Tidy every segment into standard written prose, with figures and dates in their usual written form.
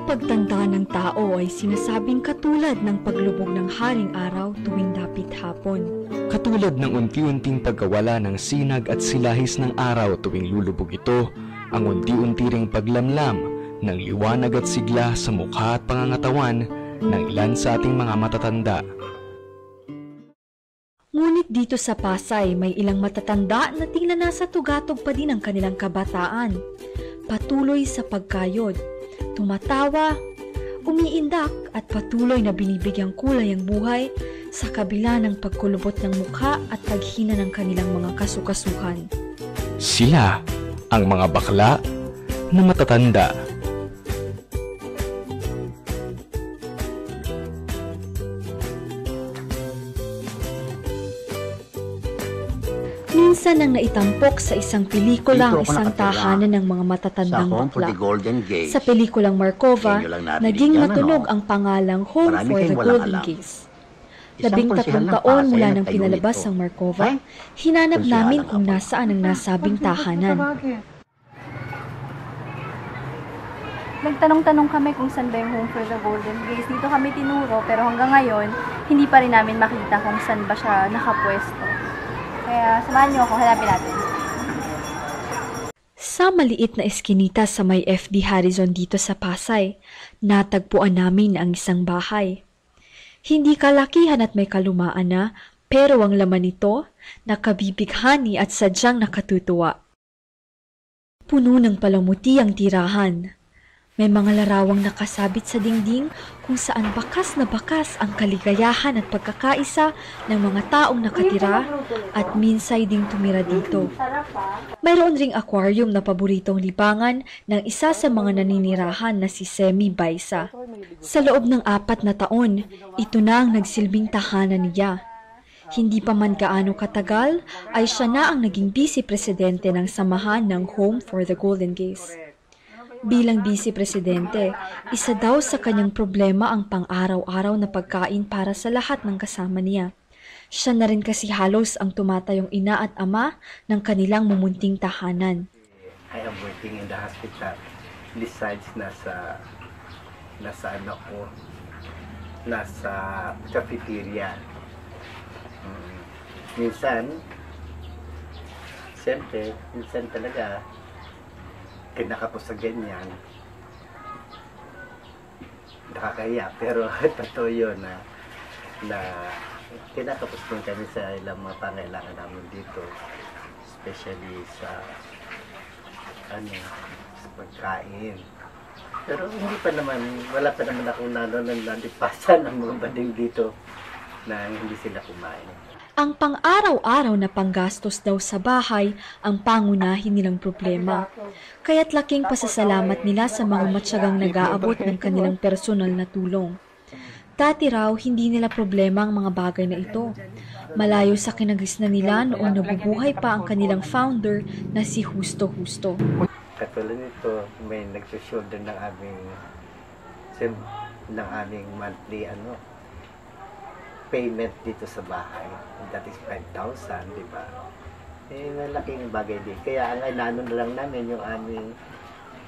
pagtanda ng tao ay sinasabing katulad ng paglubog ng haring araw tuwing dapit hapon. Katulad ng unti-unting pagkawala ng sinag at silahis ng araw tuwing lulubog ito, ang unti-unti ring paglamlam ng liwanag at sigla sa mukha at pangangatawan ng ilan sa ating mga matatanda. Ngunit dito sa Pasay, may ilang matatanda na tila nasa tugatog pa din ang kanilang kabataan. Patuloy sa pagkayod, tumatawa, umiindak at patuloy na binibigyang kulay ang buhay sa kabila ng pagkulubot ng mukha at paghina ng kanilang mga kasukasuhan. Sila ang mga bakla na matatanda. Minsan nang naitampok sa isang pelikula ang isang tahanan ng mga matatandang bakla. Sa pelikulang Markova, naging matunog ang pangalang Home for the Golden Gates. 13 taon mula nang pinalabas ang Markova, hinanap namin kung nasaan ang nasabing tahanan. Nagtanong-tanong kami kung saan ba yung Home for the Golden Gates. Dito kami tinuro, pero hanggang ngayon, hindi pa rin namin makita kung saan ba siya nakapwesto. Kaya samahan niyo ako, hanapin natin. Sa maliit na eskinita sa may FD Harrison dito sa Pasay, natagpuan namin ang isang bahay. Hindi kalakihan at may kalumaan na, pero ang laman nito, nakabibighani at sadyang nakatutuwa. Puno ng palamuti ang tirahan. May mga larawang nakasabit sa dingding kung saan bakas na bakas ang kaligayahan at pagkakaisa ng mga taong nakatira at minsay ding tumira dito. Mayroon ring aquarium na paboritong libangan ng isa sa mga naninirahan na si Semi Baisa. Sa loob ng 4 na taon, ito na ang nagsilbing tahanan niya. Hindi pa man gaano katagal ay siya na ang naging vice-presidente ng samahan ng Home for the Golden Gates. Bilang vice-presidente, isa daw sa kanyang problema ang pang-araw-araw na pagkain para sa lahat ng kasama niya. Siya na rin kasi halos ang tumatayong ina at ama ng kanilang mumunting tahanan. I am working in the hospital. Besides, nasa cafeteria. Minsan talaga, kinakapos sa ganyan, nakakaya, pero totoo yun na kinakapos din kami sa ilang mga pangailangan namin dito, especially sa pagkain. Pero wala pa naman akong nalipasan ng mga bading dito na hindi sila kumain. Ang pang-araw-araw na panggastos daw sa bahay ang pangunahin nilang problema. Kaya't laking pasasalamat nila sa mga matyagang nag-aabot ng kanilang personal na tulong. Dati raw, hindi nila problema ang mga bagay na ito. Malayo sa kinagisnan nila noong nabubuhay pa ang kanilang founder na si Justo Justo. Katulad nito, may nagsushoulder ng aming monthly payment dito sa bahay. That is 5,000, di ba? Malaking bagay din. Kaya ang inaano na lang namin yung aming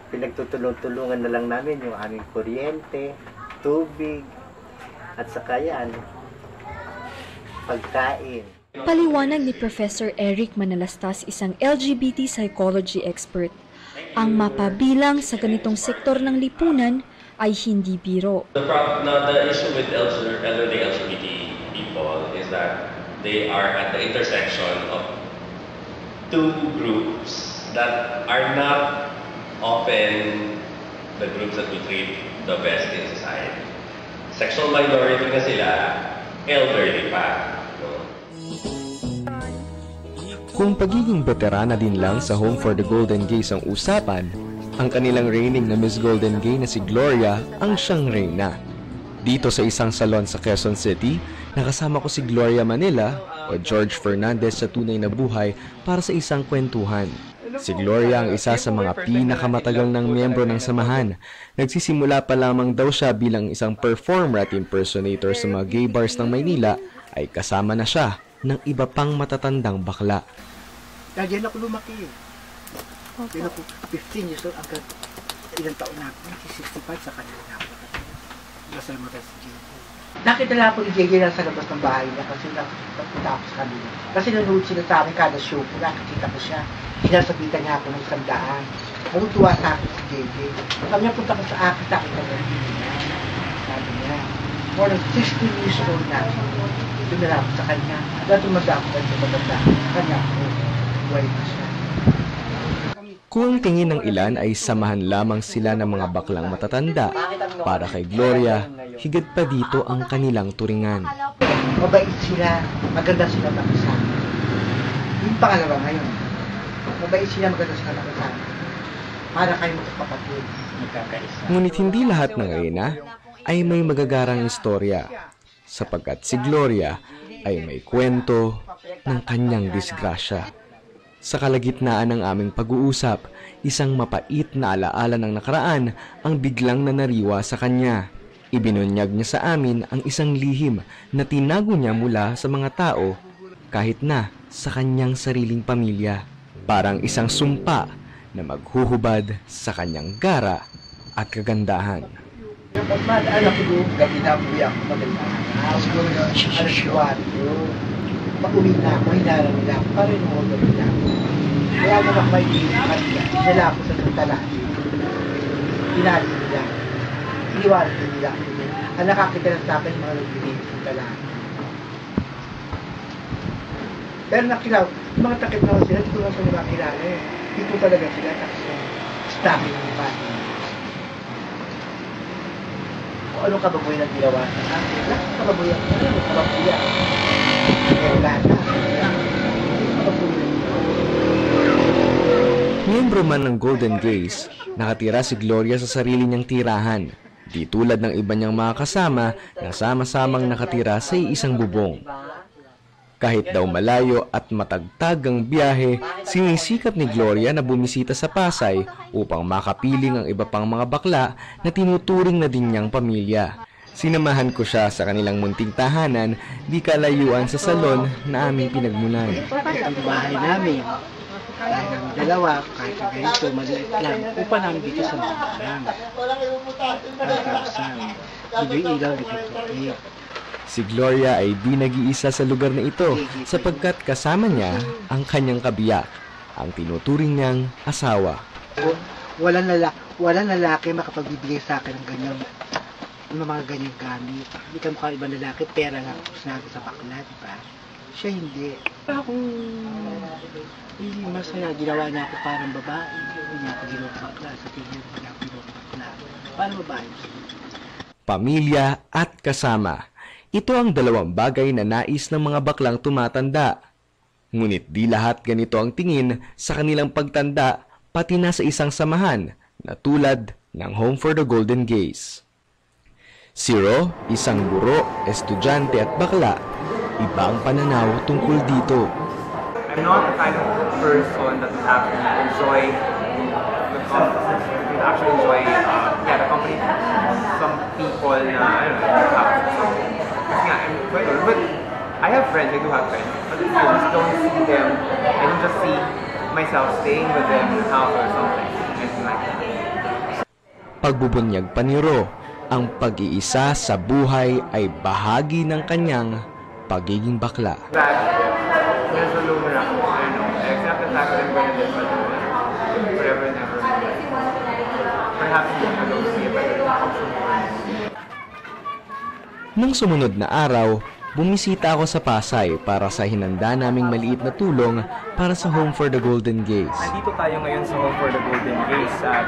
pinagtutulong-tulungan na lang namin yung aming kuryente, tubig, at saka yan, pagkain. Paliwanag ni Professor Eric Manalastas, isang LGBT psychology expert. Ang mapabilang sa ganitong sektor ng lipunan ay hindi biro. The issue with elderly LGBT people is that they are at the intersection of two groups that are not often the groups that we treat the best in society. Sexual minority na sila, elderly pa. Kung pagiging veterana din lang sa Home for the Golden Gates ang usapan, ang kanilang reigning na Miss Golden Gay na si Gloria ang siyang reyna. Dito sa isang salon sa Quezon City, nakasama ko si Gloria Manila o George Fernandez sa tunay na buhay para sa isang kwentuhan. Si Gloria ang isa sa mga pinakamatagal ng miyembro ng samahan. Nagsisimula pa lamang daw siya bilang isang performer at impersonator sa mga gay bars ng Maynila ay kasama na siya ng iba pang matatandang bakla. Diyan ako lumaki. Diyan ako 15 years old agad. ilang taon na ako, 65 sa kanila na ako. Kasama ka si JJ. Nakita lang ako ni JJ lang sa labas ng bahay niya kasi nagpunta ako sa kanila. Kasi nanonood sila sa amin kada show ko, nakikita ko siya. Sinasabitan niya ako ng 100. Natutuwa sa akin si JJ. Sabi niya, punta ko sa akin, nakita niya. Sabi niya, more than 16 years old na ako. Tumira ako sa kanya. Dahil tumanda ako dahil tumanda ako sa kanya ako. Buhay pa siya. Kung ang tingin ng ilan ay samahan lamang sila ng mga baklang matatanda, para kay Gloria, higit pa dito ang kanilang turingan. Mabait sila, maganda sila makasama. Yung pangalawa ngayon, mabait sila, maganda sila makasama. Para kayo magkakapatid, magkakaisa. Ngunit hindi lahat ng reyna ay may magagarang istorya, sapagkat si Gloria ay may kwento ng kanyang disgrasya. Sa kalagitnaan ng aming pag-uusap, isang mapait na alaala ng nakaraan ang biglang nanariwa sa kanya. Ibinunyag niya sa amin ang isang lihim na tinago niya mula sa mga tao kahit na sa kanyang sariling pamilya. Parang isang sumpa na maghuhubad sa kanyang gara at kagandahan. Pag alam ko doon, gabi na buwi ako maganda. Siguro na, alas 4. Pag-uwi na ako, hinala nila ako, para rin ako gabi na ako. Kaya naman may dinala ako sa santalan. Pinali nila. Iniwanan nila ako. Ang nakakita lang sa akin, mga nagbibigay sa santalan. Pero nakilaw, mga takip naman sila, hindi ko lang sila makilala eh. Dito talaga sila, kasi stocking ng pati. Kung ano kababoy ang ginawa sa akin, lahat ng kababoy ang kababoy. Kaya lahat na. Miyembro man ng Golden Gays, nakatira si Gloria sa sarili niyang tirahan. Di tulad ng iba niyang mga kasama na sama-samang nakatira sa isang bubong. Kahit daw malayo at matagtag ang biyahe, sinisikap ni Gloria na bumisita sa Pasay upang makapiling ang iba pang mga bakla na tinuturing na din niyang pamilya. Sinamahan ko siya sa kanilang munting tahanan, di kalayuan sa salon na aming pinagmulan. Ang bahay namin, kahit namin dalawa, kahit ganito, maliit lang, upang namin dito sa mga lang. Tapos, ilaw dito tubig. Si Gloria ay di nag-iisa sa lugar na ito sapagkat kasama niya ang kanyang kabiyak, ang tinuturing niyang asawa. Walang lalaki makapagbibigay sa akin ng ganyan, mga ganyang gamit. Hindi ka mukha ibang lalaki, pera lang ako sinabi sa bakla, di ba? Siya hindi. Akong hindi masaya, ginawa niya ako parang babae. Hindi niya ako ginawa bakla, sa tingin ko niya ako ginawa bakla. Parang babae. Pamilya at kasama. Ito ang dalawang bagay na nais ng mga baklang tumatanda. Ngunit di lahat ganito ang tingin sa kanilang pagtanda, pati na sa isang samahan na tulad ng Home for the Golden Gays. Si Ro, isang guro, estudyante at bakla, iba ang pananaw tungkol dito. I'm not the kind of person that would actually enjoy the company, actually enjoy the company. Some people na, I don't know, have I'm quite old, but I have friends, I do have friends, but I just don't see them, I don't just see myself staying with them in the house or something, anything like that. Pagbubunyag pa ni Ro, ang pag-iisa sa buhay ay bahagi ng kanyang pagiging bakla. That there's a lumina ako, I don't know, I accept the fact that I'm going to live alone, forever and ever. Perhaps you don't see it, but it comes from one. Nung sumunod na araw, bumisita ako sa Pasay para sa hinanda naming maliit na tulong para sa Home for the Golden Gays. Nandito tayo ngayon sa Home for the Golden Gays at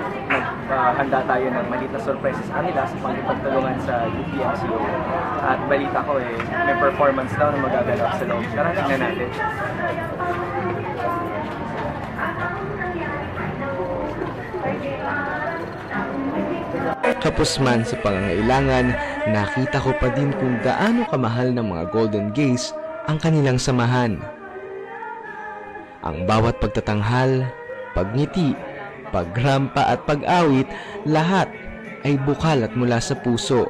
naghanda tayo ng maliit na surprise sa kanila sa pagtulungan sa UPMCO. At balita ko may performance daw na magaganap sa loob. Tara, tingnan natin. Kapos man sa pangangailangan, nakita ko pa din kung gaano kamahal ng mga Golden Gays ang kanilang samahan. Ang bawat pagtatanghal, pagngiti, pagrampa at pag-awit, lahat ay bukal at mula sa puso.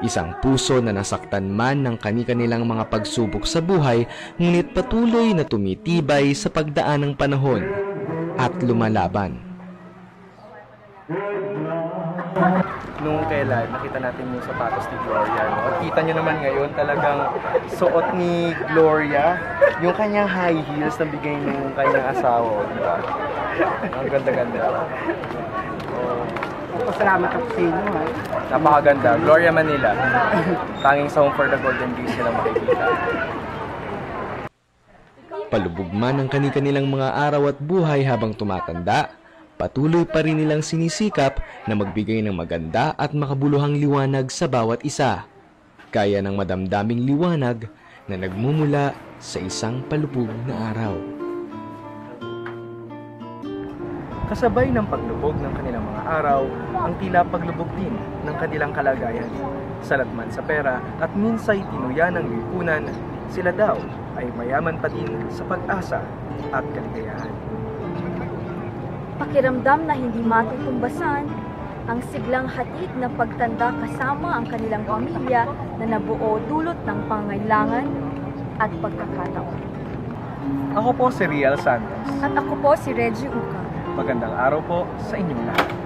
Isang puso na nasaktan man ng kani-kanilang mga pagsubok sa buhay, ngunit patuloy na tumitibay sa pagdaan ng panahon at lumalaban. Nung kailan, nakita natin yung sapatos ni Gloria. No? At kita nyo naman ngayon, talagang suot ni Gloria yung kanyang high heels na bigay ng kanyang asawa. Diba? Ang ganda-ganda. Pasalamat ako sa inyo, ha? Napakaganda. Gloria Manila. Tanging sa Home for the Golden Gays nilang makikita. Palubog man ang kani-kanilang mga araw at buhay habang tumatanda, patuloy pa rin nilang sinisikap na magbigay ng maganda at makabuluhang liwanag sa bawat isa, gaya ng madamdaming liwanag na nagmumula sa isang palubog na araw. Kasabay ng paglubog ng kanilang mga araw, ang tila paglubog din ng kanilang kalagayan. Salat man sa pera at minsay tinuyan ng lipunan, sila daw ay mayaman pa din sa pag-asa at kaligayahan. Pakiramdam na hindi matutumbasan ang siglang hatid na pagtanda kasama ang kanilang pamilya na nabuo dulot ng pangailangan at pagkakataon. Ako po si Riel Santos. At ako po si Reggie Uca. Magandang araw po sa inyong lahat.